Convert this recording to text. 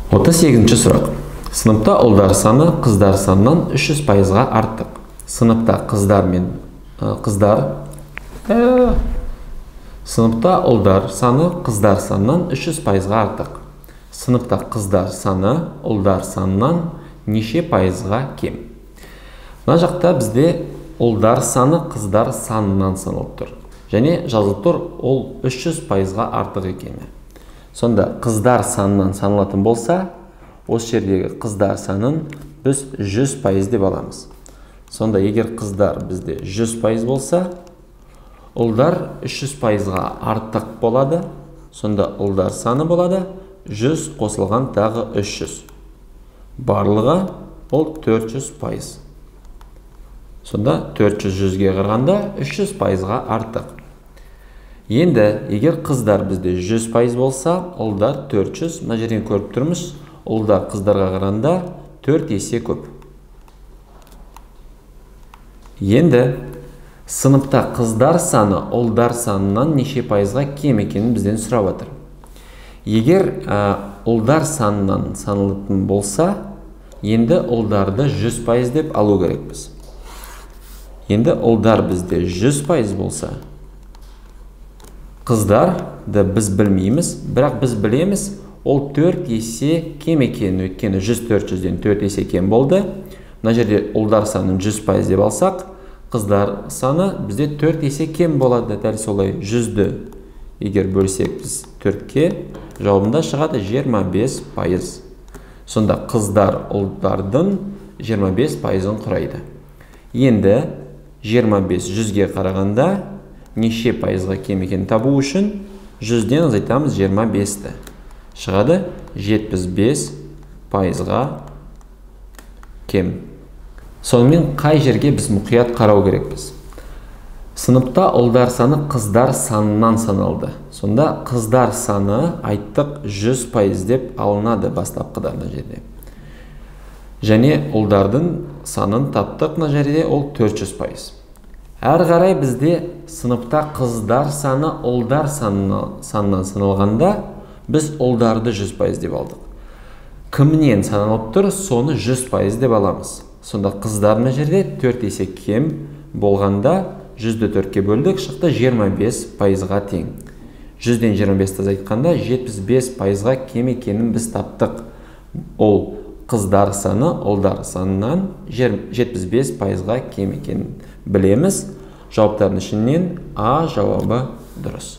38-ші сұрақ. Сыныпта ұлдар саны қыздар санынан 300%-ға артық. Сыныпта ұлдар саны қыздар санынан 300%-ға артық. Сыныпта қыздар саны ұлдар санынан неше пайызға кем? Мына жақта бізде ұлдар саны қыздар санынан саналып тұр. Және жазылып тұр, ол 300%-ға артық екені. Сонда қыздар санынан саналатын болса, осы жердегі қыздар санын біз 100% деп аламыз. Сонда егер қыздар бізде 100% болса, ұлдар 300%-ға артық болады. Сонда ұлдар саны болады 100 қосылған тағы 300. Барлығы ол 400%. Сонда 400-100-ге қарағанда 300%-ға артық. Енді, егер қыздар бізде 100% болса, ұлдар 400, мына жерден көріп тұрмыз, ұлдар қыздарға қарағанда 4 есе көп. Енді, сыныпта қыздар саны ұлдар санынан неше пайызға кем екенін бізден сұрап отыр. Егер ұлдар санынан саналатын болса, енді ұлдарды 100% деп алу керекпіз. Енді ұлдар бізде 100% болса, қыздарды біз білмейміз, бірақ біз білеміз, ол 4 есе кем екенін, өйткені 100-400-ден 4 есе кем болды. Мына жерде ұлдар санын 100% деп алсақ, қыздар саны бізде 4 есе кем болады. Дәл солай 100-ді егер бөлсек біз 4-ке, жауабында шығады 25%. Сонда қыздар ұлдардың 25%-ын құрайды. Енді 25-100-ге қарағанда неше пайызға кем екенін табу үшін 100-ден азайтамыз 25-ті. Шығады 75%-ға кем. Сонымен қай жерге біз мұқият қарау керекпіз? Сыныпта ұлдар саны қыздар санынан саналды. Сонда қыздар саны айттық 100% деп алынады бастапқыда мына жерде. Және ұлдардың санын таптық мына жерде ол 400%. Әр қарай бізде сыныпта қыздар саны ұлдар санынан саналғанда, біз ұлдарды 100% деп алдық. Кімнен саналып тұр, соны 100% деп аламыз. Сонда қыздар мына жерде 4 есе кем болғанда 100-ді 4-ке бөлдік, шықты 25%-ға тең. 100-ден 25-ті азайтқанда 75%-ға кем екенін біз таптық. Ол қыздар саны ұлдар санынан 75%-ға кем екенін білеміз. Жауаптардың ішінен А жауабы дұрыс.